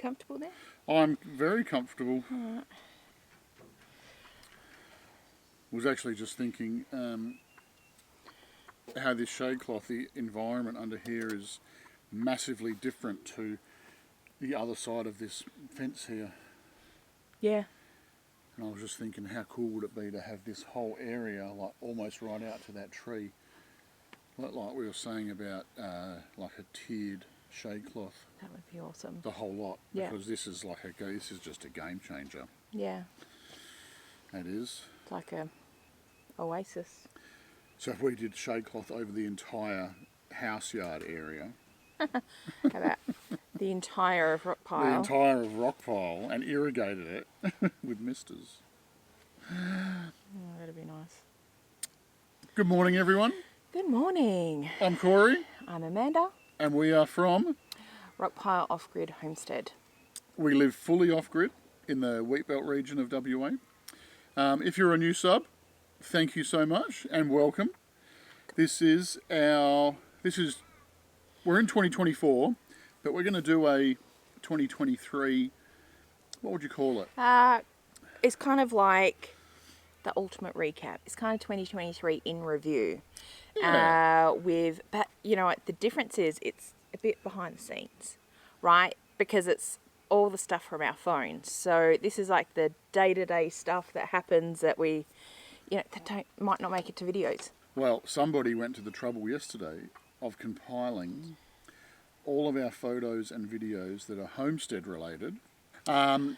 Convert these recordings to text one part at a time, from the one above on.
comfortable there? I'm very comfortable. Alright. Was actually just thinking how this shade cloth, the environment under here is massively different to the other side of this fence here. Yeah. And I was just thinking, how cool would it be to have this whole area, like almost right out to that tree, like we were saying about like a tiered shade cloth. That would be awesome. The whole lot, Yeah. because this is like this is just a game changer. Yeah. It is. It's like a oasis. So if we did shade cloth over the entire house yard area, How about the entire of Rockpile? the entire of Rockpile, and irrigated it with misters. Oh, that'd be nice. Good morning, everyone. Good morning. I'm Corey, I'm Amanda. and we are from. Rockpile Off-Grid Homestead. We live fully off-grid in the wheatbelt region of WA. If you're a new sub, thank you so much and welcome. We're in 2024, but we're going to do a 2023, what would you call it? It's kind of like the ultimate recap. It's kind of 2023 in review. Yeah. But you know what, the difference is it's a bit behind the scenes, right? Because it's all the stuff from our phones. So this is like the day-to-day stuff that happens that we, that might not make it to videos. Well, somebody went to the trouble yesterday of compiling all of our photos and videos that are homestead related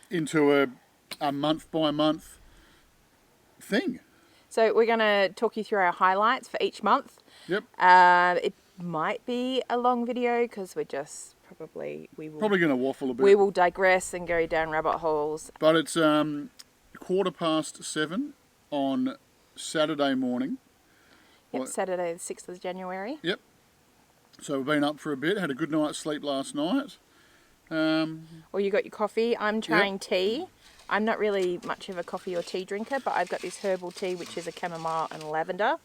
into a month-by-month thing. So we're going to talk you through our highlights for each month. Yep. It might be a long video because we're just probably going to waffle a bit. We will digress and go down rabbit holes. But it's 7:15 on Saturday morning. Yep, Saturday the 6th of January. Yep. So we've been up for a bit, had a good night's sleep last night. Well, you got your coffee. I'm trying tea. I'm not really much of a coffee or tea drinker, but I've got this herbal tea, which is a chamomile and lavender.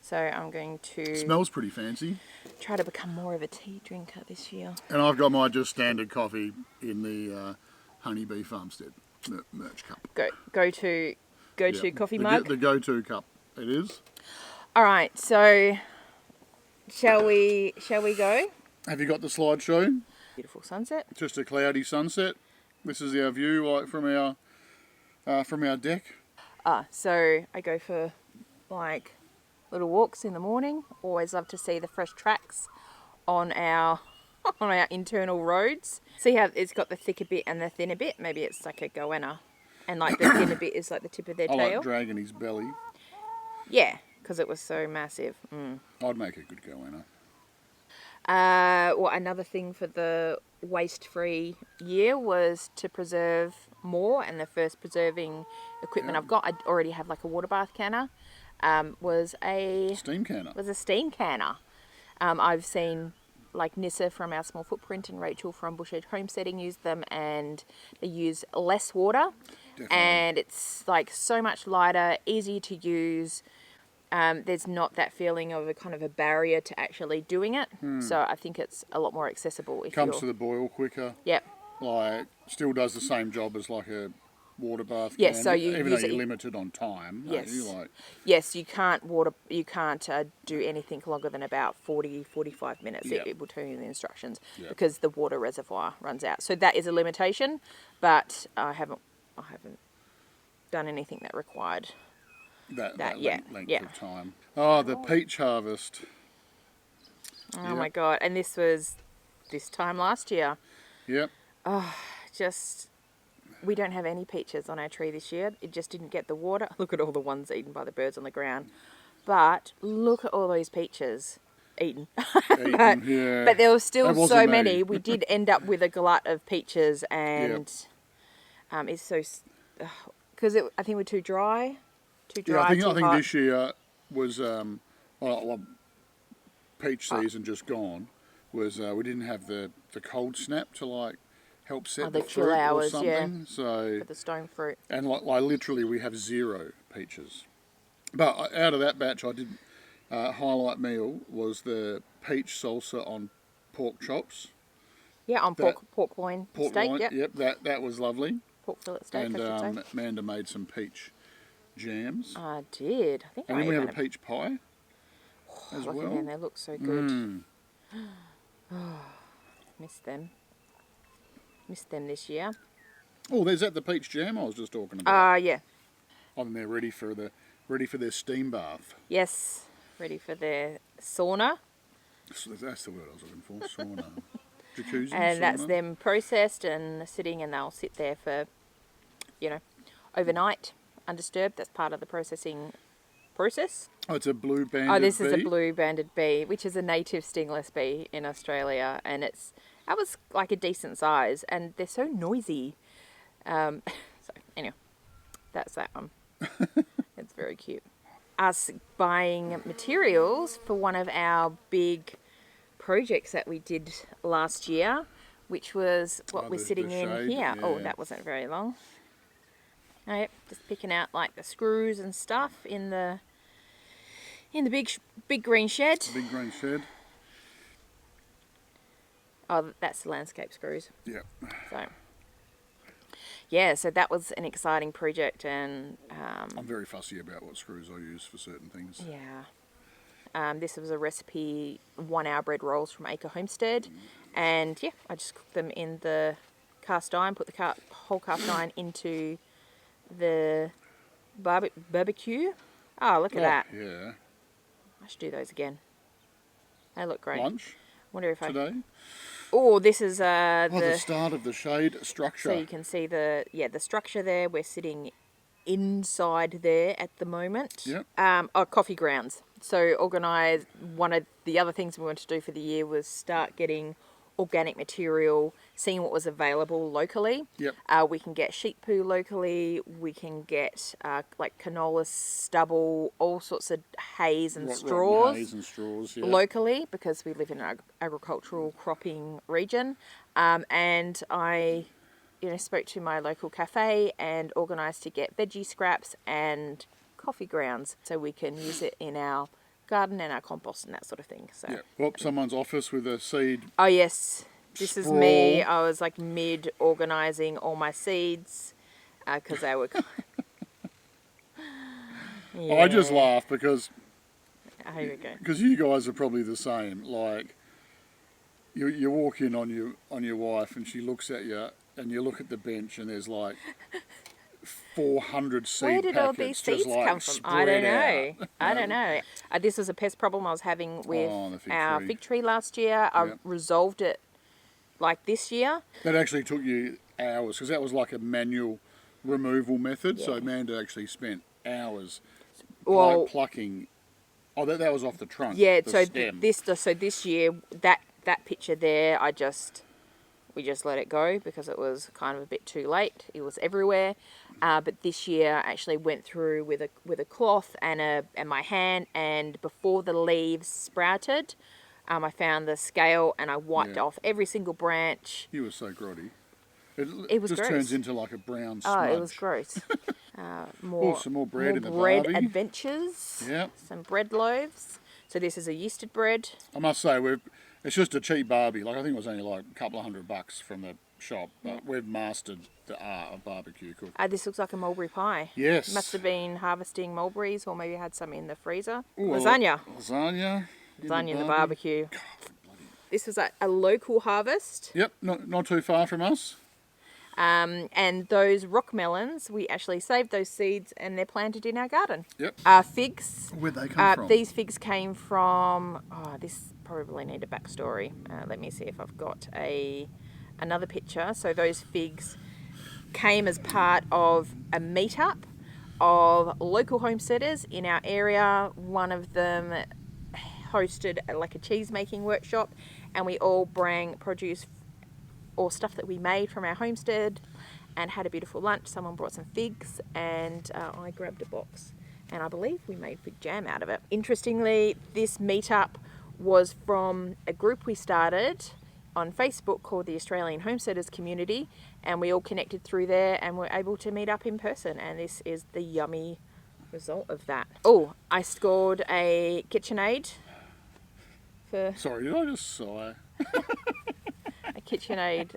So I'm going to... Smells pretty fancy. Try to become more of a tea drinker this year. And I've got my just standard coffee in the Honey Bee-farmstead merch cup. Go to coffee mug. The go-to cup. It is. All right, so shall we go? Have you got the slideshow? Beautiful sunset. Just a cloudy sunset. This is our view, like from our deck. So I go for like little walks in the morning. Always love to see the fresh tracks on our internal roads. See how it's got the thicker bit and the thinner bit? Maybe it's like a goanna. And like the thinner bit is like the tip of their tail. I like dragging his belly. Yeah, because it was so massive. I'd make a good goanna. Well, another thing for the waste-free year was to preserve more, and the first preserving equipment I've got, I already have like a water bath canner, was a steam canner. I've seen like Nissa from Our Small Footprint and Rachel from Bush Edge Homesteading use them, and they use less water. Definitely. And it's like so much lighter, easier to use. There's not that feeling of a kind of a barrier to actually doing it. So I think it's a lot more accessible. Comes to the boil quicker. Yep. Like, still does the same job as like a water bath. Yes, can, so you even use though it. You're limited on time. Yes. You yes, you can't do anything longer than about 40-45 minutes. Yep. It will tell you in the instructions, Yep. because the water reservoir runs out. So that is a limitation, but I haven't done anything that required that length of time. Oh, the peach harvest. Oh my God. And this was this time last year. Yep. We don't have any peaches on our tree this year. It just didn't get the water. Look at all the ones eaten by the birds on the ground. But look at all those peaches eaten. But there were still so many. We did end up with a glut of peaches, and it's so... Because I think we're too dry. I think hot. this year was peach season just gone. Was we didn't have the cold snap to like help set the fruit hours, or something. So for the stone fruit. And like literally we have 0 peaches. But out of that batch, I did highlight meal was the peach salsa on pork chops. Yeah, on pork loin steak. Loin, Yep. That was lovely. Pork fillet steak, And I should say. Amanda made some peach jams. I did. I think And I then we have even a peach pie as look well. at them, they look so good. Mm. Missed them. Missed them this year. Oh, there's the peach jam I was just talking about. Yeah. I think they're ready for their steam bath. Yes. Ready for their sauna. So that's the word I was looking for. Sauna. Jacuzzi. And sauna. that's them processed and sitting, and they'll sit there for, overnight, undisturbed. That's part of the processing process. Oh, it's a blue banded bee. Oh, this is a blue banded bee, which is a native stingless bee in Australia, and that was like a decent size, and they're so noisy. So anyway, that's that one. It's very cute. Us buying materials for one of our big projects that we did last year, which was what we're sitting in shade, here. yeah. Oh, that wasn't very long. Oh, yep, just picking out like the screws and stuff in the big green shed. The big green shed. Oh, that's the landscape screws. Yeah. So that was an exciting project, and I'm very fussy about what screws I use for certain things. yeah. This was a recipe, 1 hour bread rolls from Homestead, and yeah, I just cooked them in the cast iron, put the whole cast iron into the barbecue. Oh, look at that. Yeah. I should do those again. They look great. Lunch Wonder if today. Oh, this is the start of the shade structure. So you can see the structure there. We're sitting inside there at the moment. Yep. Coffee grounds. So organise, one of the other things we wanted to do for the year was start getting organic material, seeing what was available locally. Yep. We can get sheep poo locally. We can get like canola stubble, all sorts of hays and straws. Hays and straws, yeah. Locally, because we live in an agricultural cropping region. And I, spoke to my local cafe and organised to get veggie scraps and coffee grounds so we can use it in our garden and our compost and that sort of thing. So. Yeah. Well, someone's office with a seed. Oh yes, this is me. I was like mid organising all my seeds because they were. Yeah. I just laugh because. Here we go. Because you guys are probably the same. Like, you walk in on your wife and she looks at you, and you look at the bench and there's like 400 seed packets. Where did all these seeds come from? I don't know. I don't know. This was a pest problem I was having with our fig tree last year. I resolved it like this year. That actually took you hours because that was like a manual removal method. Yeah. So Amanda actually spent hours plucking. Oh, that was off the trunk. Yeah. Stem. This year that picture there, we just let it go because it was kind of a bit too late. It was everywhere. But this year I actually went through with a cloth and my hand, and before the leaves sprouted, I found the scale and I wiped off every single branch. You were so grotty. It was just gross. Turns into like a brown smudge. Oh, it was gross. Some more bread in the bread barbie. adventures. Yeah. Some bread loaves. So this is a yeasted bread. I must say, it's just a cheap barbie. Like, I think it was only like a couple of $100 from the shop, but we've mastered the art of barbecue cooking. This looks like a mulberry pie. Yes. Must have been harvesting mulberries, or maybe had some in the freezer. Ooh, lasagna. Lasagna in the barbecue. God, this was a local harvest. Yep, not too far from us. And those rock melons, we actually saved those seeds and they're planted in our garden. Yep. Figs. Where'd they come from? These figs came from, this probably need a backstory. Let me see if I've got another picture. So those figs came as part of a meetup of local homesteaders in our area. One of them hosted like a cheese making workshop, and we all bring produce or stuff that we made from our homestead and had a beautiful lunch. Someone brought some figs and I grabbed a box, and I believe we made fig jam out of it. Interestingly, this meetup was from a group we started on Facebook called the Australian Homesteaders Community, and we all connected through there and were able to meet up in person, and this is the yummy result of that. Oh, I scored a KitchenAid for... Sorry, did I just sigh? A KitchenAid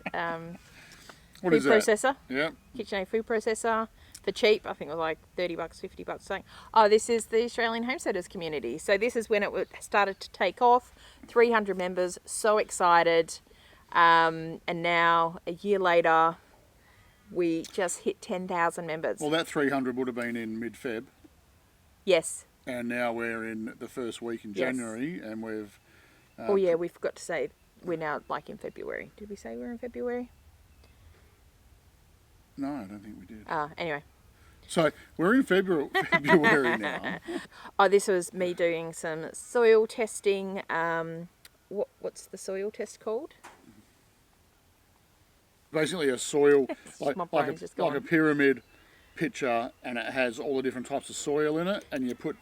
What food is that? processor. Yep. KitchenAid food processor for cheap. I think it was like $30, $50 something. Oh, this is the Australian Homesteaders community. So this is when it started to take off. 300 members, so excited. And now, a year later, we just hit 10,000 members. Well, that 300 would have been in mid-Feb. Yes. And now we're in the first week in January, and we've... oh, yeah, we forgot to say we're now like in February. Did we say we're in February? No, I don't think we did. Anyway. So, we're in February now. Oh, this was me doing some soil testing. What's the soil test called? Basically a soil, like just a pyramid picture, and it has all the different types of soil in it, and you put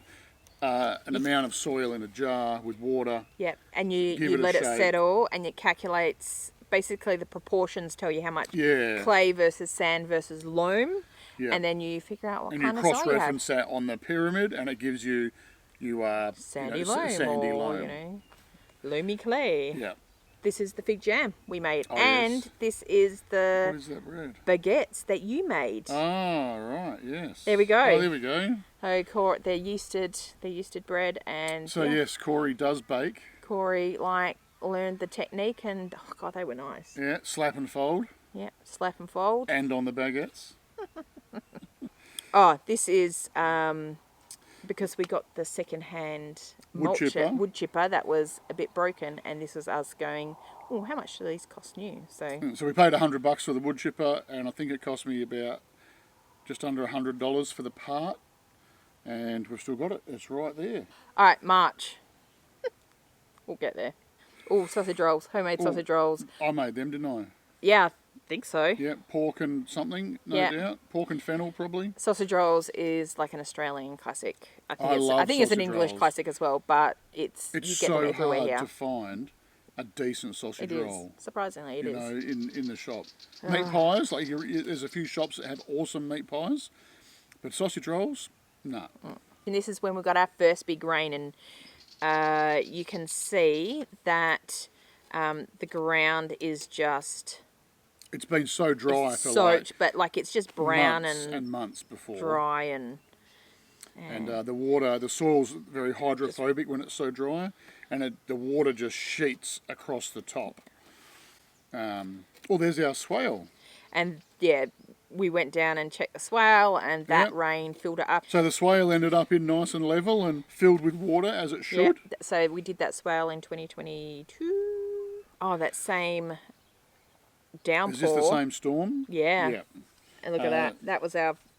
an amount of soil in a jar with water. Yep, and you let it settle, and it calculates, basically the proportions tell you how much clay versus sand versus loam, and then you figure out what kind of soil you have. And you cross-reference that on the pyramid, and it gives you sandy loam, loomy clay. Yeah. This is the fig jam we made, and this is the what is that bread? Baguettes that you made. Oh, right, yes. There we go. Oh, there we go. So they're yeasted bread, and so yes, Corey does bake. Corey learned the technique, and oh god, they were nice. Yeah, slap and fold. Yeah, slap and fold. And on the baguettes. Oh, this is because we got the second-hand wood chipper that was a bit broken, and this was us going, oh, how much do these cost new? So we paid $100 for the wood chipper, and I think it cost me about just under $100 for the part, and we've still got it. It's right there. All right, March. We'll get there. Oh, sausage rolls, homemade sausage rolls. I made them, didn't I? Yeah, I think so. Yeah, pork and something, no doubt. Pork and fennel, probably. Sausage rolls is like an Australian classic. I think it's an English rolls. Classic as well, but it's you get so them everywhere hard here. to find a decent sausage roll. Surprisingly, it is. In the shop. Meat pies, there's a few shops that have awesome meat pies, but sausage rolls, no. And this is when we got our first big rain, and you can see that the ground is just... It's been so dry for but it's just brown and months before. Dry and the soil's very hydrophobic when it's so dry, and the water just sheets across the top. There's our swale. And yeah, we went down and checked the swale, and that rain filled it up. So the swale ended up in nice and level and filled with water as it should. Yeah. So we did that swale in 2022. Oh, that same downpour. Is this the same storm? Yeah. And look at that.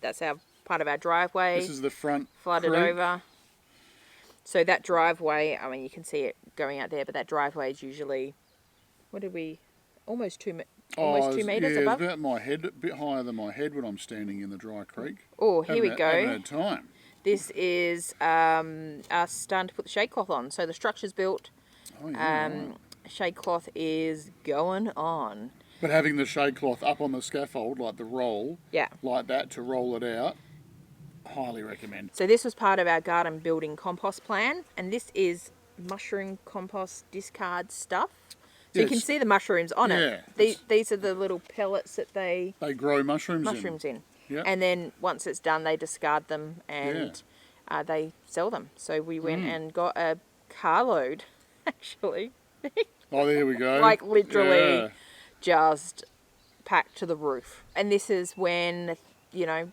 That's our part of our driveway. This is the front flooded creek. over. So that driveway, I mean, you can see it going out there, but that driveway is usually, almost 2 metres above? It's about my head, a bit higher than my head when I'm standing in the dry creek. Oh, here we go. Haven't had time. This is us starting to put the shade cloth on. So the structure's built. Oh, yeah, shade cloth is going on. But having the shade cloth up on the scaffold, like the roll, like that, to roll it out, highly recommend. So this was part of our garden building compost plan, and this is mushroom compost discard stuff. So you can see the mushrooms on it. These are the little pellets that they grow mushrooms in. Yep. And then once it's done, they discard them and they sell them. So we went and got a carload, actually. Oh, there we go. Like literally just packed to the roof. And this is when,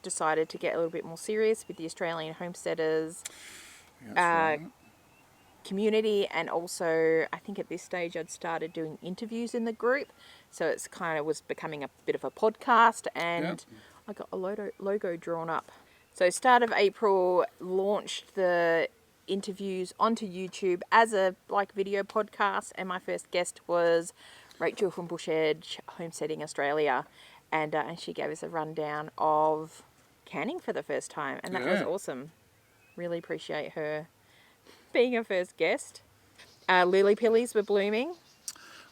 decided to get a little bit more serious with the Australian Homesteaders community, and also I think at this stage I'd started doing interviews in the group, so it's kind of was becoming a bit of a podcast, and I got a logo drawn up. So start of April, launched the interviews onto YouTube as a video podcast, and my first guest was Rachel from Bush Edge Homesteading Australia, and she gave us a rundown of canning for the first time, and that was awesome. Really appreciate her being a first guest. Lily pillies were blooming.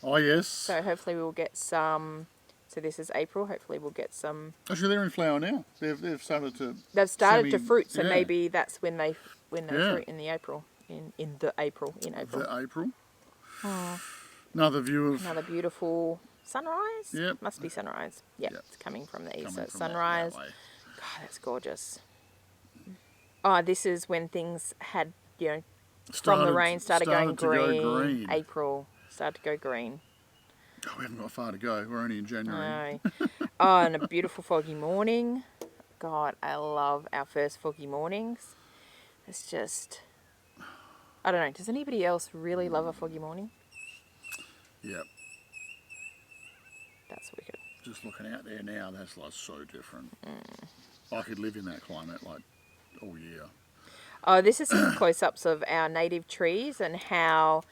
Oh, yes. So hopefully we'll get some. So this is April. Hopefully we'll get some. Actually, they're in flower now. They've started to. They've started to fruit. So maybe that's when they fruit in the April. In April. The April. Oh. Another view of. Another beautiful sunrise? Yep. Must be sunrise. Yep, Yep. It's coming from the east, Coming so it's from that sunrise. way. God, that's gorgeous. Oh, this is when things had, from the rain started going to go green. April started to go green. Oh, we haven't got far to go. We're only in January. No. Oh, and a beautiful foggy morning. God, I love our first foggy mornings. It's just, I don't know, does anybody else really love a foggy morning? Yep. That's wicked. Just looking out there now, that's like so different. I could live in that climate like all year. Oh, this is some close-ups of our native trees and how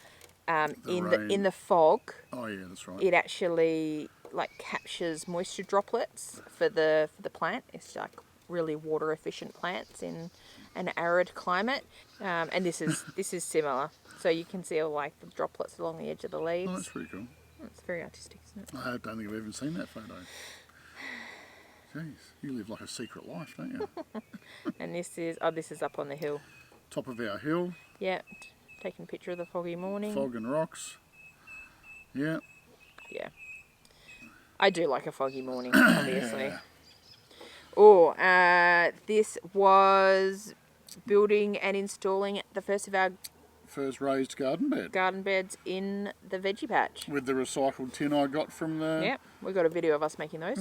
in the fog, oh yeah, that's right. it actually like captures moisture droplets for the plant. It's like really water efficient plants in an arid climate, and this is similar. So you can see all like the droplets along the edge of the leaves. Oh, that's pretty cool. It's very artistic, isn't it? I don't think I've ever seen that photo. Jeez, you live like a secret life, don't you? And this is up on the hill. Top of our hill. Yeah, taking a picture of the foggy morning. Fog and rocks. Yeah. Yeah. I do like a foggy morning, obviously. Oh, this was building and installing the first of our First raised garden beds in the veggie patch. With the recycled tin I got from the... Yeah, we got a video of us making those.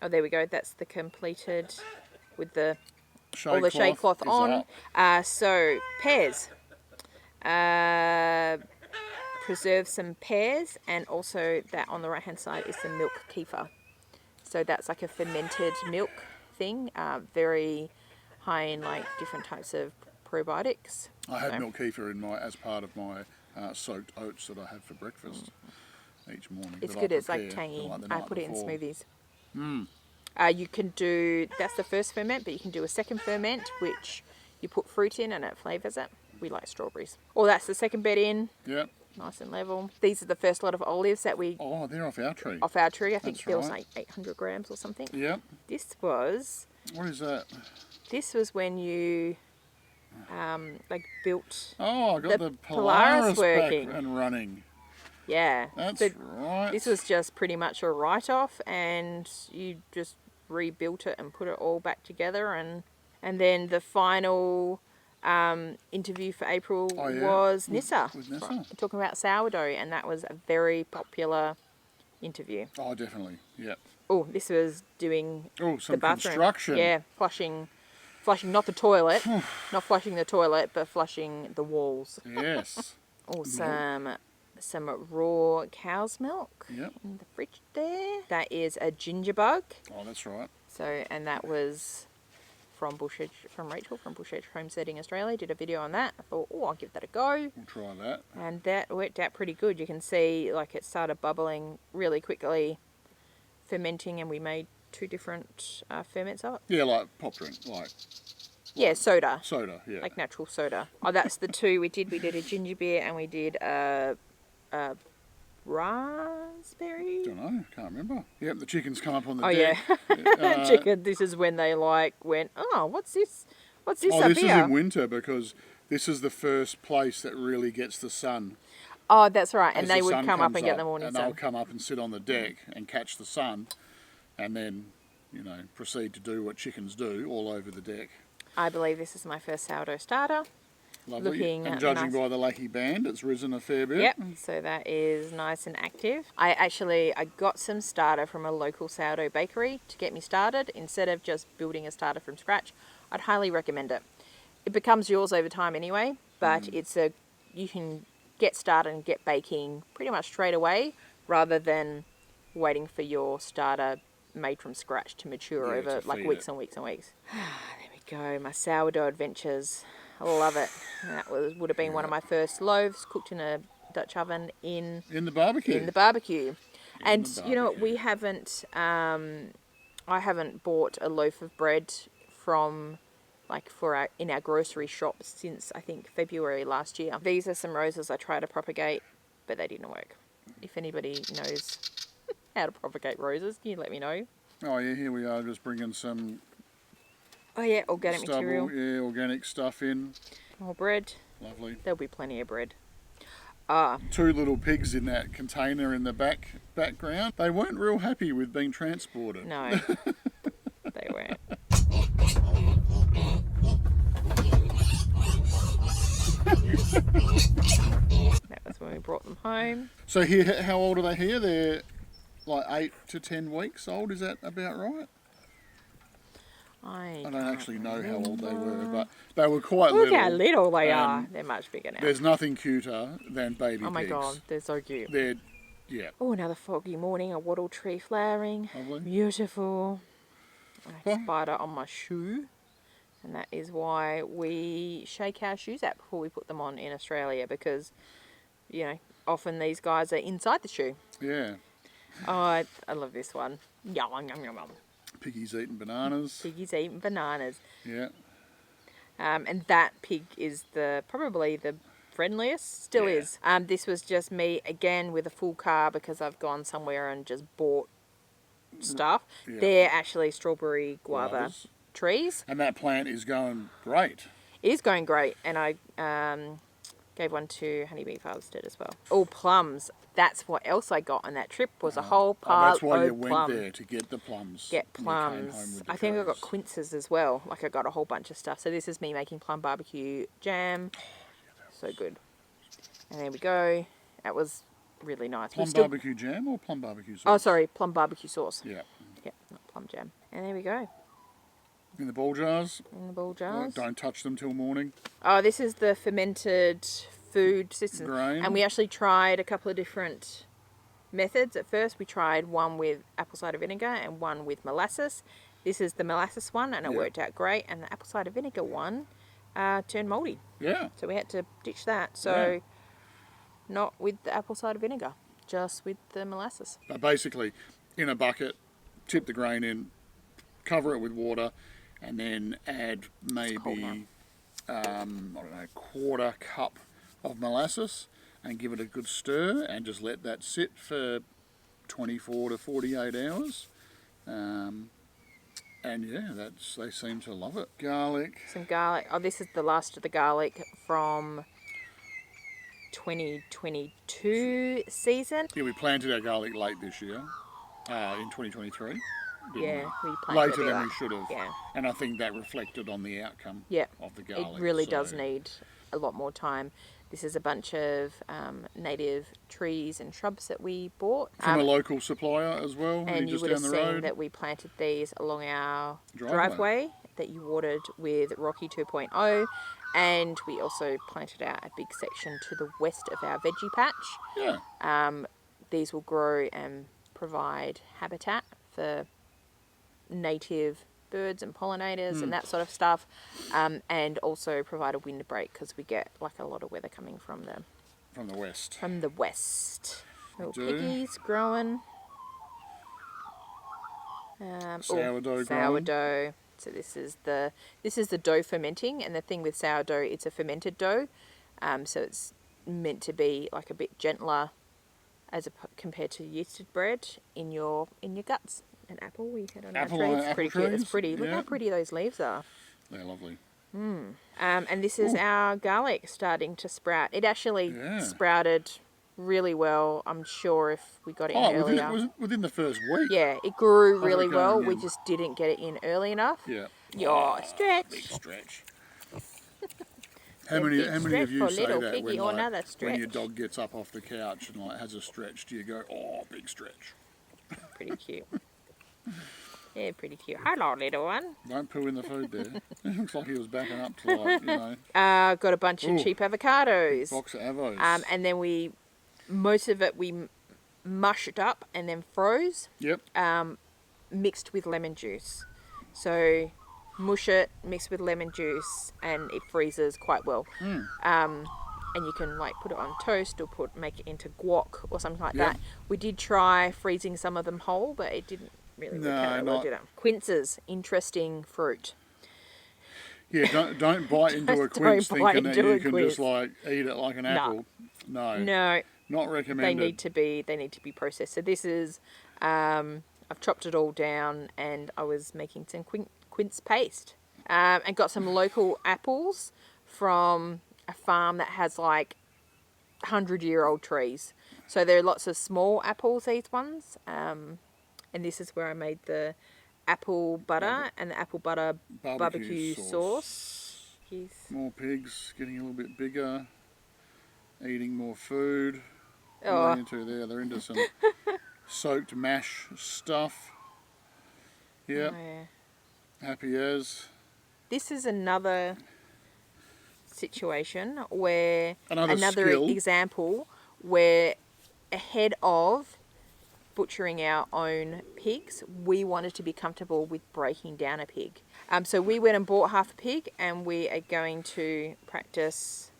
Oh, there we go. That's the completed with all the shade cloth on. So pears. Preserve some pears, and also that on the right hand side is some milk kefir. So that's like a fermented milk thing, very high in like different types of probiotics. I had milk kefir as part of my soaked oats that I have for breakfast each morning. It's good. It's like tangy. I put it in smoothies. You can do, that's the first ferment, but you can do a second ferment, which you put fruit in and it flavours it. We like strawberries. Oh, that's the second bed in. Yep. Nice and level. These are the first lot of olives that we... Oh, they're off our tree. Off our tree. I think That's there was right. like 800 grams or something. Yep. This was... What is that? This was when you like built... Oh, I got the Polaris working. back and running. Yeah. That's so right. This was just pretty much a write-off, and you just rebuilt it and put it all back together, and then the final interview for April was Nissa. With Nissa. Right, talking about sourdough, and that was a very popular interview. Oh, definitely. Yep. Oh, this was doing some the bathroom. Construction. Yeah, flushing not the toilet, not flushing the toilet, but flushing the walls. Yes. Oh, some raw cow's milk Yep. in the fridge there. That is a ginger bug. Oh, that's right. So, and that was from Rachel from Bush Edge Homesteading Australia. Did a video on that. I thought, I'll give that a go. We'll try that. And that worked out pretty good. You can see like it started bubbling really quickly, fermenting, and we made 2 different ferments of it. Yeah, like pop drink, Yeah, soda. soda. Yeah. Like natural soda. Oh, that's the 2 we did. We did a ginger beer and we did a raspberry. Don't know. Can't remember. Yep, the chickens come up on the Oh deck. yeah, chicken. This is when they went. Oh, what's this? What's this up this here? is in winter because this is the first place that really gets the sun. Oh, that's right. And As they the would sun come up comes and get the morning and sun. they'll come up and sit on the deck and catch the sun, and then proceed to do what chickens do all over the deck. I believe this is my first sourdough starter. Lovely. Looking and judging nice. by the lucky band, it's risen a fair bit. Yep, so that is nice and active. I got some starter from a local sourdough bakery to get me started. Instead of just building a starter from scratch, I'd highly recommend it. It becomes yours over time anyway, but you can get started and get baking pretty much straight away rather than waiting for your starter made from scratch to mature over like weeks and weeks and weeks. There we go, my sourdough adventures. I love it. That would have been one of my first loaves, cooked in a Dutch oven in the barbecue. And you know, we haven't. I haven't bought a loaf of bread from in our grocery shop since I think February last year. These are some roses I tried to propagate, but they didn't work. If anybody knows how to propagate roses, can you let me know? Oh yeah, here we are, just bringing some. Oh yeah, organic stubble, material. Yeah, organic stuff in. More bread. Lovely. There'll be plenty of bread. 2 little pigs in that container in the background. They weren't real happy with being transported. No, they weren't. That was when we brought them home. So here, how old are they here? They're like 8 to 10 weeks old. Is that about right? I don't actually know how old they were, but they were quite little. Look how little they are. They're much bigger now. There's nothing cuter than baby pigs. Oh my God, they're so cute. Yeah. Oh, another foggy morning, a wattle tree flowering. Lovely. Beautiful. A spider on my shoe. And that is why we shake our shoes out before we put them on in Australia, because, you know, often these guys are inside the shoe. Yeah. Oh, I love this one. Yum, yum, yum, yum. Piggies eating bananas. Piggies eating bananas. Yeah. And that pig is probably the friendliest. Still is. This was just me again with a full car because I've gone somewhere and just bought stuff. Yeah. They're actually strawberry guava trees. And that plant is going great. It is going great. And I gave one to Honey Bee-farmstead as well. All plums. That's what else I got on that trip, was a whole pile of plums. That's why you went there, to get the plums. Get plums. I think I got quinces as well. Like, I got a whole bunch of stuff. So this is me making plum barbecue jam. So good. And there we go. That was really nice. Plum barbecue jam or plum barbecue sauce? Oh, sorry, plum barbecue sauce. Yeah. Yeah, not plum jam. And there we go. In the ball jars? In the ball jars. Don't touch them till morning. Oh, this is the fermented food system. Grain. And we actually tried a couple of different methods. At first we tried one with apple cider vinegar and one with molasses. This is the molasses one, and it worked out great. And the apple cider vinegar one turned mouldy. Yeah. So we had to ditch that. So not with the apple cider vinegar, just with the molasses. But basically, in a bucket, tip the grain in, cover it with water, and then add maybe, quarter cup of molasses, and give it a good stir, and just let that sit for 24 to 48 hours. And yeah, they seem to love it. Garlic. Some garlic. Oh, this is the last of the garlic from 2022 season. Yeah, we planted our garlic late this year, in 2023. Yeah, we planted later than we should have. Yeah. And I think that reflected on the outcome of the garlic. It really does need a lot more time. This is a bunch of native trees and shrubs that we bought. From a local supplier as well. And you would have seen that we planted these along our driveway that you watered with Rocky 2.0. And we also planted out a big section to the west of our veggie patch. Yeah. These will grow and provide habitat for native birds and pollinators and that sort of stuff, and also provide a wind break because we get like a lot of weather coming from the west. From the west. Little piggies growing. Sourdough. Sourdough. So this is the dough fermenting, and the thing with sourdough, it's a fermented dough, so it's meant to be like a bit gentler compared to yeasted bread in your guts. An apple we had on our tree. It's pretty cute. It's pretty. Look how pretty those leaves are. They're lovely. And this is our garlic starting to sprout. It actually sprouted really well. I'm sure if we got it in earlier. Within the first week. Yeah, it grew really well. We just didn't get it in early enough. Yeah. Stretch. Big stretch. How many of you say that when your dog gets up off the couch and has a stretch? Do you go, oh, big stretch? Pretty cute. Yeah, pretty cute. Hello, little one. Don't poo in the food there. It looks like he was backing up to got a bunch of cheap avocados. Box of avos. And then most of it we mushed up and then froze. Yep. Mixed with lemon juice. So mush it, mix with lemon juice, and it freezes quite well. And you can put it on toast or make it into guac or something like that. We did try freezing some of them whole, but it didn't really work out well, did it? Quinces, interesting fruit. Yeah, don't bite into a quince thinking that you can just eat it like an apple. No. Not recommended. They need to be processed. So this is, I've chopped it all down, and I was making some quince paste, and got some local apples from a farm that has 100-year-old trees. So there are lots of small apples, these ones. And this is where I made the apple butter and the apple butter barbecue sauce. Yes. More pigs, getting a little bit bigger, eating more food. Oh. What are they into there? They're into some soaked mash stuff. Yep. Oh, yeah. Happy as. This is another situation where another skill. example where ahead of butchering our own pigs, we wanted to be comfortable with breaking down a pig. So we went and bought half a pig, and we are going to practice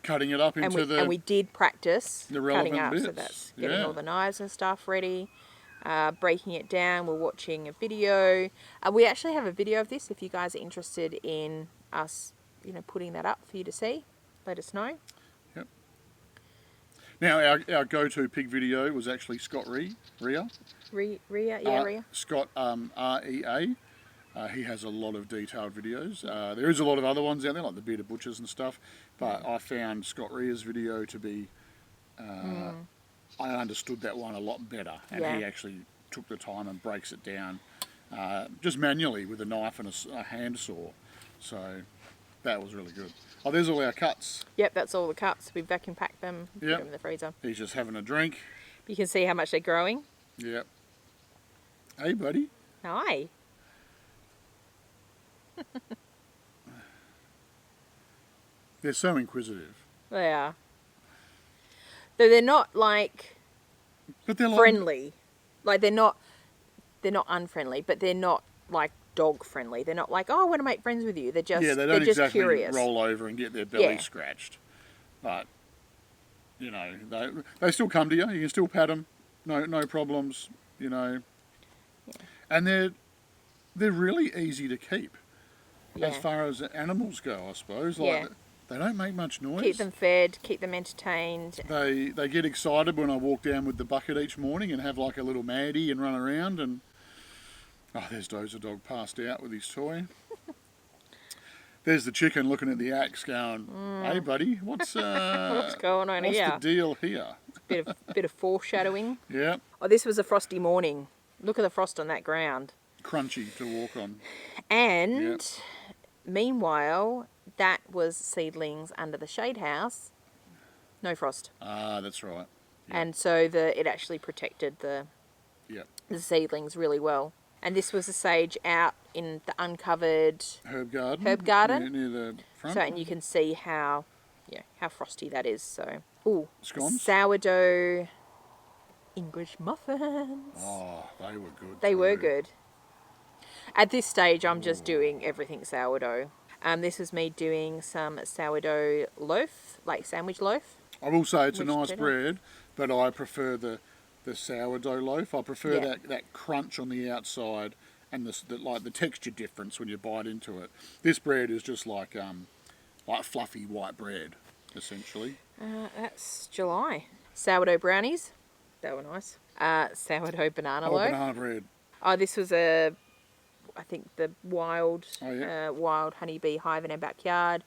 cutting it up into and we did practice the relevant cutting up. bits. So that's getting all the knives and stuff ready, breaking it down. We're watching a video. We actually have a video of this. If you guys are interested in us, putting that up for you to see, let us know. Yep. Now our go-to pig video was actually Scott Rea. Rea. Scott REA. He has a lot of detailed videos. There is a lot of other ones out there, like the Bearded Butchers and stuff, but I found Scott Rea's video to be, I understood that one a lot better, and he actually took the time and breaks it down just manually with a knife and a hand saw. So that was really good. Oh, there's all our cuts. Yep, that's all the cuts. We vacuum packed them, put them in the freezer. He's just having a drink. You can see how much they're growing. Yep. Hey, buddy. Hi. They're so inquisitive. They are. Though they're not but they're friendly. They're not unfriendly, but they're not dog friendly. They're not I want to make friends with you. They're just they don't they're just exactly curious. roll over and get their belly scratched. But they still come to you. You can still pat them. No problems. Yeah. And they're really easy to keep. As far as animals go, I suppose. They don't make much noise. Keep them fed, keep them entertained. They get excited when I walk down with the bucket each morning and have a little Maddie and run around. And there's Dozer Dog passed out with his toy. There's the chicken looking at the axe going, hey buddy, what's going on here? What's the deal here? Bit of foreshadowing. Yeah. Oh, this was a frosty morning. Look at the frost on that ground. Crunchy to walk on. And meanwhile, that was seedlings under the shade house. No frost. Ah, that's right. Yep. And so it actually protected the seedlings really well. And this was the sage out in the uncovered herb garden near the front. So, and you can see how frosty that is. So, scones, sourdough English muffins. Oh, they were good. They were good. At this stage, I'm just doing everything sourdough. This is me doing some sourdough loaf, sandwich loaf. I will say it's a nice bread, but I prefer the sourdough loaf. I prefer that crunch on the outside and the texture difference when you bite into it. This bread is just like fluffy white bread, essentially. That's July. Sourdough brownies. They were nice. Sourdough banana loaf. Banana bread. Oh, this was I think the wild honeybee hive in our backyard.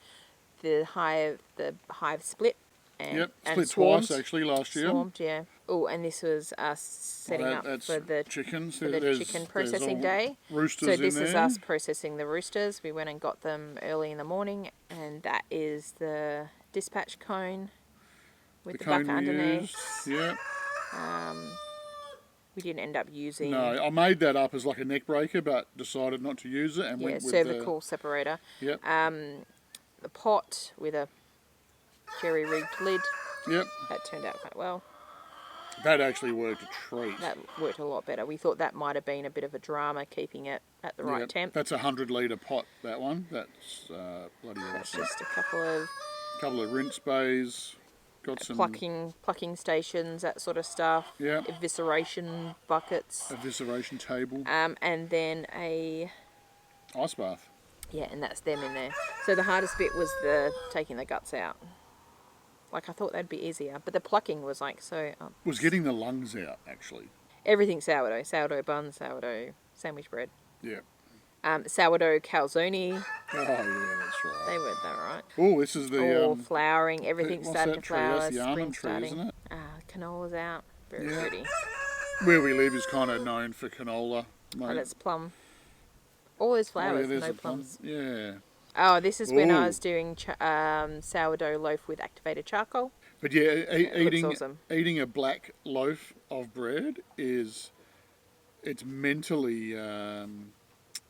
The hive split. And split swarmed, twice actually last year. Swarmed, yeah. Oh, and this was us setting up for the chickens. For the chicken processing day. Roosters so this in is there. us processing the roosters. We went and got them early in the morning, and that is the dispatch cone with the bucket underneath. Yeah. We didn't end up using. No, I made that up as like a neck breaker, but decided not to use it and went with cervical separator. Yep. The pot with a jerry rigged lid. Yep. That turned out quite well. That actually worked a treat. That worked a lot better. We thought that might have been a bit of a drama keeping it at the right temp. That's a 100-litre pot, that one. That's bloody awesome. That's just a couple of rinse bays. Got some plucking stations, that sort of stuff. Yeah. Evisceration buckets. Evisceration table. And then a ice bath. Yeah, and that's them in there. So the hardest bit was taking the guts out. I thought that'd be easier, but the plucking was so. Was getting the lungs out actually. Everything sourdough bun, sourdough sandwich bread. Yeah. Sourdough calzone. Oh yeah, that's right. They're right. Oh, this is the All flowering, everything's what's starting that to tree? flower. That's the Spring almond tree, starting. isn't it? Canola's out. Very Yeah. pretty. Where we live is kind of known for canola. Mate. Oh, that's plum. All those flowers, there's no a plum. plums. Yeah. Oh, this is when I Ooh. was doing sourdough loaf with activated charcoal. But yeah, It looks awesome. eating a black loaf of bread it's mentally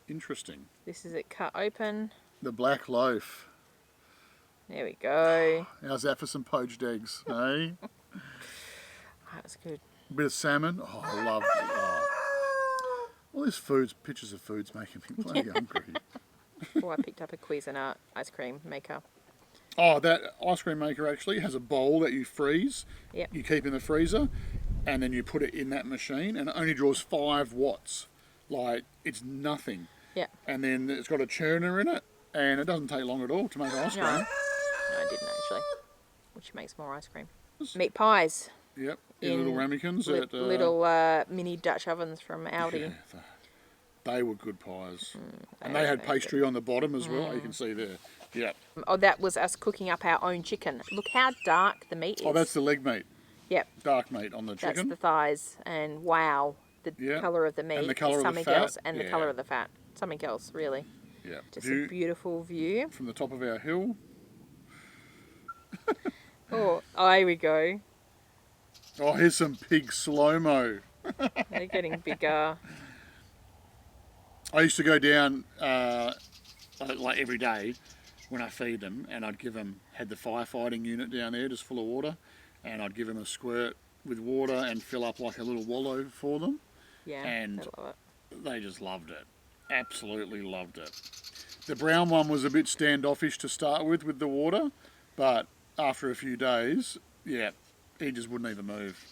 interesting. This is it cut open. The black loaf. There we go. How's that for some poached eggs, eh? That's good. A bit of salmon. Oh, I love all these pictures of food's making me bloody hungry. Oh, I picked up a Cuisinart ice cream maker. Oh, that ice cream maker actually has a bowl that you freeze. Yep. You keep in the freezer, and then you put it in that machine, and it only draws 5 watts. Like, it's nothing. Yeah. And then it's got a churner in it, and it doesn't take long at all to make ice cream. No, I didn't actually. Which makes more ice cream. Meat pies. Yep. In little ramekins. Little mini Dutch ovens from Aldi. Yeah, they were good pies. And they had pastry on the bottom as well, you can see there. Yeah. Oh, that was us cooking up our own chicken. Look how dark the meat is. Oh, that's the leg meat. Yep. Dark meat on the chicken. That's the thighs. And wow, the colour of the meat and the colour is of the something fat. else. And the colour of the fat. Something else, really. Yeah. Just a beautiful view. From the top of our hill. Oh, here we go. Oh, here's some pig slow-mo. They're getting bigger. I used to go down like every day when I feed them, and I'd give them, had the firefighting unit down there just full of water, and I'd give them a squirt with water and fill up like a little wallow for them. Yeah, and they love it. They just loved it. Absolutely loved it. The brown one was a bit standoffish to start with the water, but after a few days, yeah, he just wouldn't even move.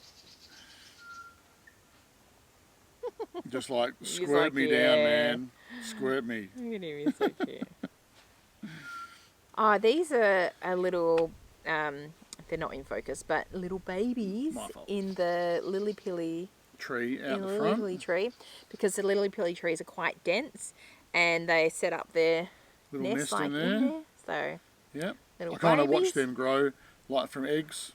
Just like, squirt me down, man. Squirt me. Look at him, he's so cute. Oh, these are a little, they're not in focus, but little babies in the lily-pilly tree out the front. Lily-pilly tree, because the lily-pilly trees are quite dense, and they set up their little nest like in there. So, yep. I kind of watched them grow, like from eggs.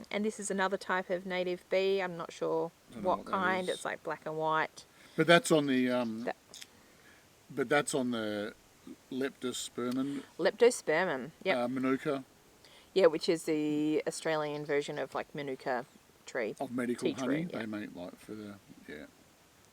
And this is another type of native bee. I'm not sure what kind. It's like black and white. But that's on the Leptospermum. Leptospermum. Yep. Manuka. Yeah, which is the Australian version of like Manuka tree. Of medical honey. Tree, they make like for the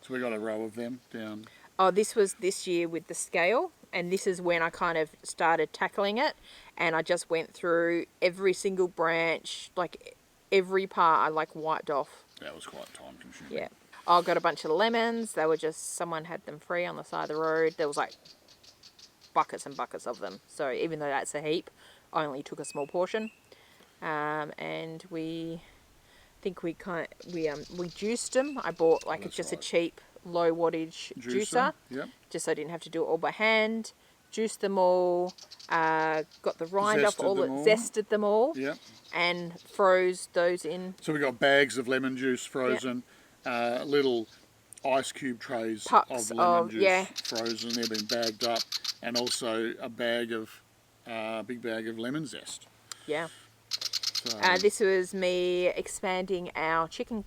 So we got a row of them down. Oh, this was this year with the scale, and this is when I kind of started tackling it, and I just went through every single branch, like every part I like wiped off. That was quite time consuming. Yeah. I got a bunch of lemons. They were just, someone had them free on the side of the road. There was like buckets and buckets of them. So even though that's a heap, I only took a small portion. And we juiced them. I bought like just a cheap low wattage juicer. Yep. Just so I didn't have to do it all by hand. Juiced them all, got the rind off all, zested them all, yep. And froze those in. So we got bags of lemon juice frozen, little ice cube trays Pucks of lemon juice frozen. They've been bagged up, and also a big bag of lemon zest. Yeah. So, this was me expanding our chicken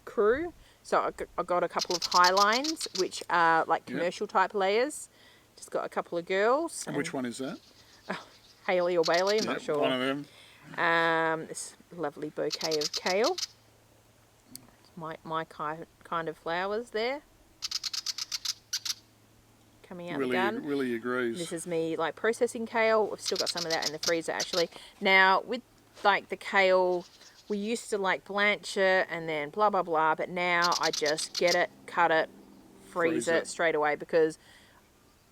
crew. So I got a couple of high lines, which are like commercial type layers. Just got a couple of girls. And which one is that? Haley or Bailey, I'm not sure. One of them. This lovely bouquet of kale. My kind of flowers there. Coming out the garden. Really agrees. This is me like processing kale. I've still got some of that in the freezer actually. Now with like the kale, we used to like blanch it and then blah blah blah, but now I just get it, cut it, freeze it straight away, because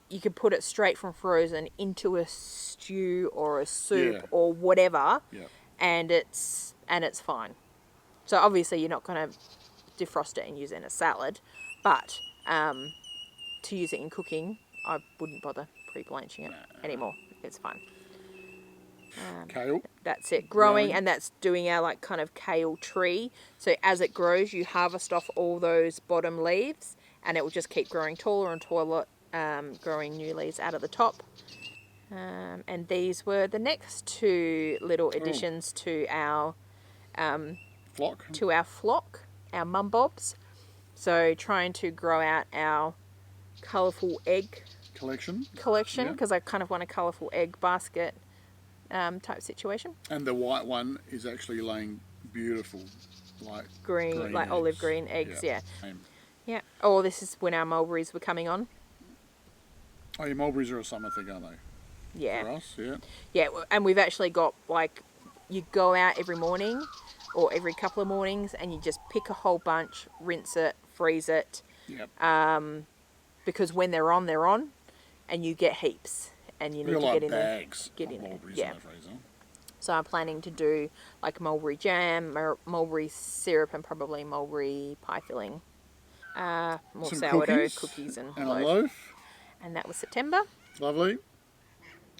you can put it straight from frozen into a stew or a soup or whatever, and it's fine. So obviously you're not going to defrost it and use it in a salad, but to use it in cooking, I wouldn't bother pre-blanching it anymore. It's fine. Kale. That's it, growing, and that's doing our like kind of kale tree. So as it grows, you harvest off all those bottom leaves, and it will just keep growing taller and taller growing new leaves out of the top. And these were the next two little additions to our flock, our mum bobs. So trying to grow out our colourful egg collection, because I kind of want a colourful egg basket type situation. And the white one is actually laying beautiful, like green like eggs. Olive green eggs, yeah. Same. Yeah. Oh, this is when our mulberries were coming on. Oh, your mulberries are a summer thing, aren't they? Yeah. For us, yeah. Yeah, and we've actually got, like, you go out every morning or every couple of mornings and you just pick a whole bunch, rinse it, freeze it. Yep. Because when they're on, and you get heaps. And you need to get in bags there. Get in there. Yeah. In the freezer. So I'm planning to do like mulberry jam, mulberry syrup, and probably mulberry pie filling. More some sourdough cookies and a loaf. And that was September. Lovely.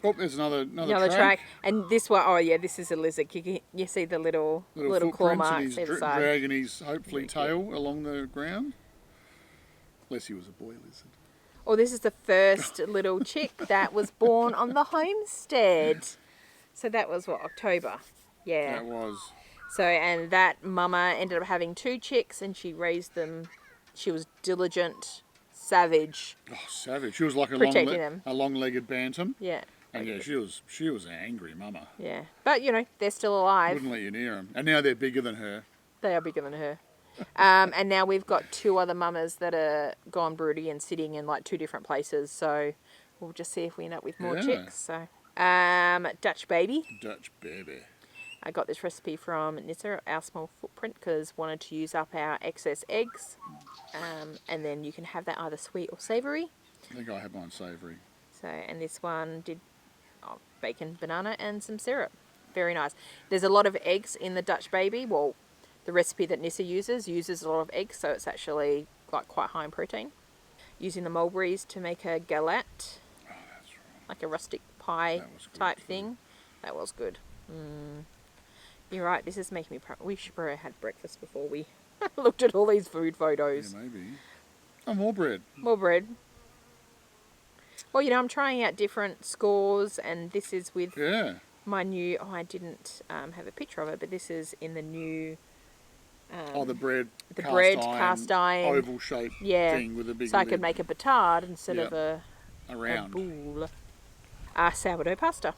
Oh, there's another track. And this one, oh yeah, this is a lizard. You see the little claw marks and he's dragging his hopefully tail along the ground. Unless he was a boy lizard. Oh, this is the first little chick that was born on the homestead. So that was what, October? Yeah. That was. So, and that mama ended up having 2 chicks and she raised them. She was diligent, savage. Oh, savage. She was like a long-legged bantam. Yeah. And yeah, she was an angry mama. Yeah. But, you know, they're still alive. Wouldn't let you near them. And now they're bigger than her. They are bigger than her. And now we've got 2 other mamas that are gone broody and sitting in like 2 different places. So we'll just see if we end up with more chicks. So, Dutch baby. Dutch baby. I got this recipe from Nissa, our small footprint, because wanted to use up our excess eggs. And then you can have that either sweet or savoury. I think I had mine savoury. So, and this one did bacon, banana, and some syrup. Very nice. There's a lot of eggs in the Dutch baby. Well, the recipe that Nissa uses a lot of eggs, so it's actually like quite high in protein. Using the mulberries to make a galette. Oh, that's right. Like a rustic pie type thing. That was good. You're right, this is making me we should probably had breakfast before we looked at all these food photos. Yeah, maybe. Oh, more bread. More bread. Well, you know, I'm trying out different scores, and this is with my new, I didn't have a picture of it, but this is in the new... the bread cast iron oval shaped thing with a big so lid. I could make a batard instead of a round boule. Sourdough pasta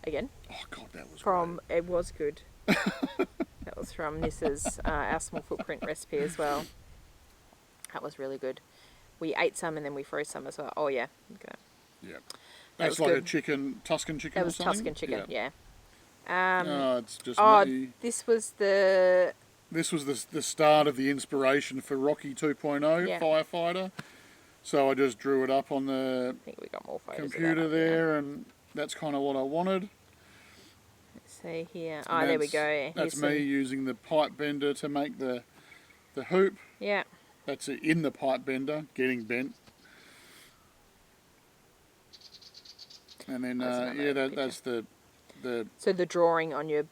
again. Oh god, that was great. It was good. That was from Nissa's our small footprint recipe as well. That was really good. We ate some and then we froze some as well. Oh yeah. Okay. Yeah. That's like good. A Tuscan chicken. That was Tuscan chicken. Yeah. It's just me. This was the start of the inspiration for Rocky 2.0 Firefighter. So I just drew it up on the I think we got more computer there, and that's kind of what I wanted. Let's see here. Oh, there we go. That's me using the pipe bender to make the hoop. Yeah. That's it in the pipe bender, getting bent. And then, that's the... So the drawing on your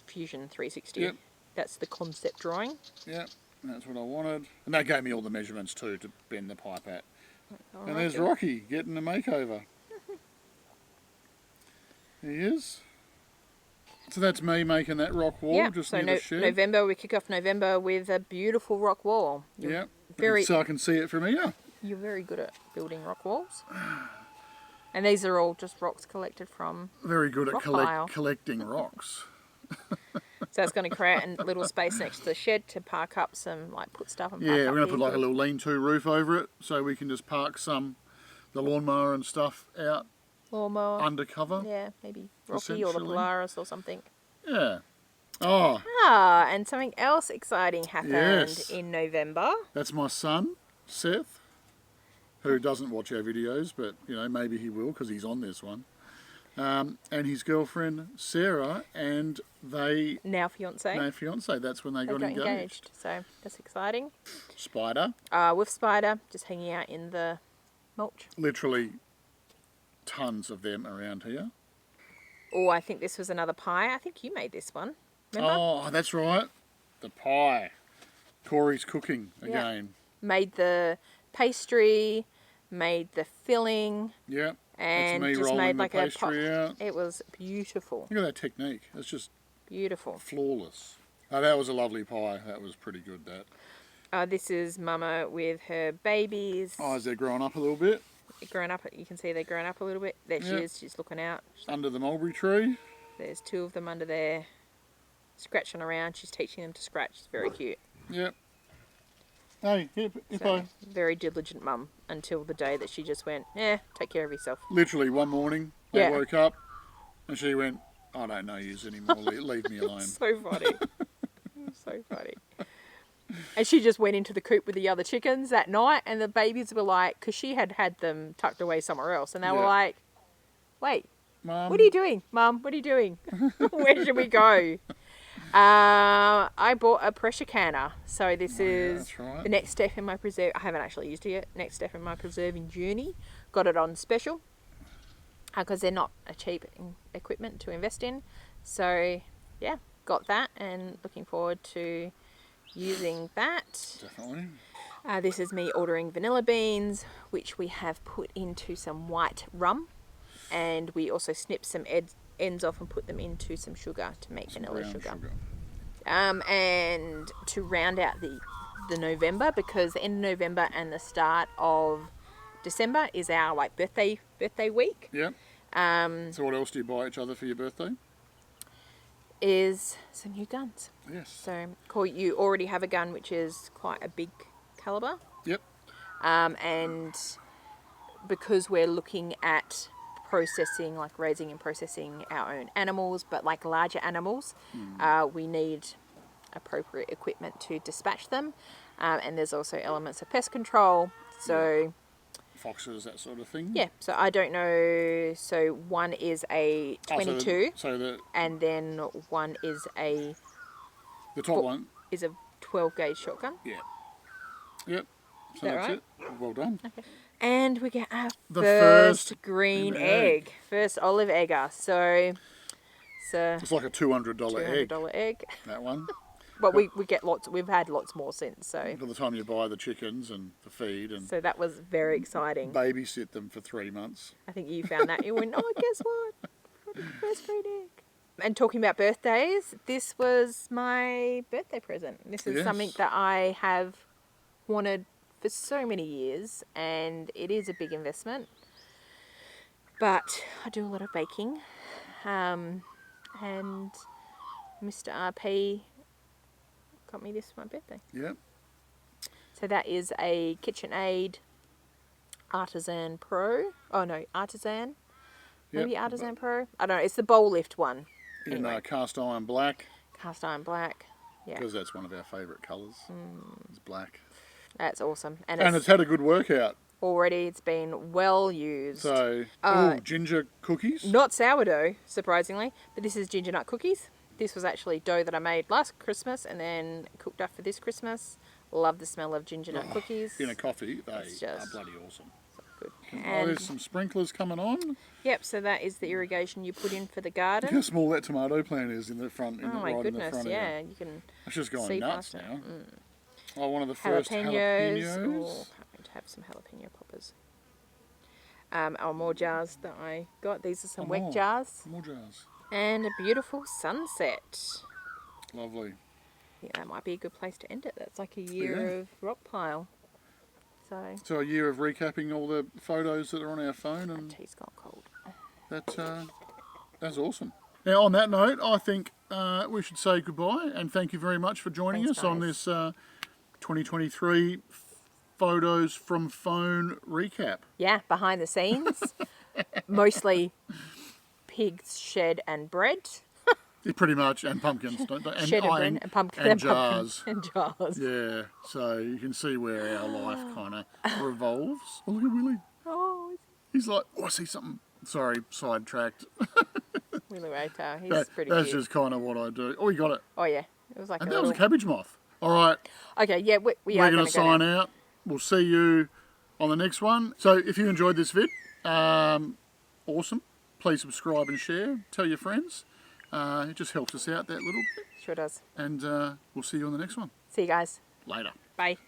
Fusion 360. Yep. That's the concept drawing. Yep, that's what I wanted. And that gave me all the measurements too to bend the pipe at. And there's it. Rocky getting a makeover. He is. So that's me making that rock wall just near the shed. November, we kick off November with a beautiful rock wall. Yeah, so I can see it from here. You're very good at building rock walls. And these are all just rocks collected from Very good at collecting rocks. So it's going to create a little space next to the shed to park up some, put stuff and park up. Yeah, we're going to put like a little lean-to roof over it so we can just park the lawnmower and stuff out. Lawnmower. Undercover. Yeah, maybe Rocky or the Polaris or something. Yeah. Oh. And something else exciting happened in November. That's my son, Seth, who doesn't watch our videos, but, maybe he will because he's on this one. And his girlfriend, Sarah, and they... Now fiancé. That's when they got engaged. So that's exciting. Spider. With Spider, just hanging out in the mulch. Literally tons of them around here. Oh, I think this was another pie. I think you made this one. Remember? Oh, that's right. The pie. Corey's cooking again. Made the pastry, made the filling. Yeah. And that's me just rolling made the like pastry out. It was beautiful. Look at that technique. It's just beautiful. Flawless. Oh, that was a lovely pie. That was pretty good, that. This is Mama with her babies. Oh, is they growing up a little bit? Growing up, you can see they're growing up a little bit. There she is, she's looking out. Under the mulberry tree. There's 2 of them under there, scratching around. She's teaching them to scratch. It's very cute. Yep. Hey, hippo. Very diligent mum until the day that she just went, take care of yourself. Literally one morning, they woke up and she went, I don't know yous anymore, leave me alone. So funny. So funny. And she just went into the coop with the other chickens that night, and the babies were like, because she had them tucked away somewhere else, and they were like, wait, Mum, what are you doing? Mum, what are you doing? Where should we go? I bought a pressure canner. So this is the next step in my preserve. I haven't actually used it yet. Next step in my preserving journey. Got it on special because they're not a cheap equipment to invest in. So yeah, got that and looking forward to using that. Definitely. This is me ordering vanilla beans, which we have put into some white rum, and we also snipped some ends off and put them into some sugar to make vanilla sugar. And to round out the November, because the end of November and the start of December is our birthday week. Yep. So what else do you buy each other for your birthday? Is some new guns. Yes. So you already have a gun which is quite a big caliber. Yep. And because we're looking at processing, raising and processing our own animals, but larger animals, we need appropriate equipment to dispatch them. And there's also elements of pest control. So foxes, that sort of thing. Yeah. So I don't know. So one is a 22, and then one is the top one is a 12 gauge shotgun. Yeah. Yep. So that's right? it. Well done. Okay. And we get our first green egg. First olive egger. So it's like a $200 egg. $200 egg. That one. But we get lots. We've had lots more since. So by the time you buy the chickens and the feed, and so that was very exciting. Babysit them for 3 months. I think you found that. You went, guess what? First green egg. And talking about birthdays, this was my birthday present. This is something that I have wanted for so many years, and it is a big investment. But I do a lot of baking, and Mr. RP got me this for my birthday. Yep. So that is a KitchenAid Artisan Pro. Oh no, Artisan. Maybe Artisan Pro. I don't know. It's the bowl lift one. In cast iron black. Cast iron black. Yeah. Because that's one of our favourite colours. It's black. That's awesome. And it's had a good workout. Already it's been well used. So, ginger cookies. Not sourdough, surprisingly, but this is ginger nut cookies. This was actually dough that I made last Christmas and then cooked up for this Christmas. Love the smell of ginger nut cookies. In a coffee, they are bloody awesome. Good. There's some sprinklers coming on. Yep, so that is the irrigation you put in for the garden. Look how small that tomato plant is in the front. Oh my goodness, yeah. You can it's just going nuts now. Oh, one of the first jalapenos. Oh, can't wait to have some jalapeno poppers. More jars that I got. These are some wet jars. More jars. And a beautiful sunset. Lovely. Yeah, that might be a good place to end it. That's like a year of Rockpile. So a year of recapping all the photos that are on our phone, and tea's gone cold. That's awesome. Now on that note, I think we should say goodbye and thank you very much for joining us on this 2023 photos from phone recap. Yeah, behind the scenes, mostly pigs, shed, and bread. Yeah, pretty much, and pumpkins, don't they? And shed and bread, and pumpkin, and jars. And jars. Yeah, so you can see where our life kind of revolves. Oh, look at Willie. Oh, he's like, I see something. Sorry, sidetracked. Willie Rater, he's pretty That's cute. just kind of what I do. Oh, you got it. Oh, yeah. It was like and that was a cabbage moth. All right. Okay, yeah, we're going to sign out. We'll see you on the next one. So if you enjoyed this vid, awesome. Please subscribe and share. Tell your friends. It just helps us out that little bit. Sure does. And we'll see you on the next one. See you guys. Later. Bye.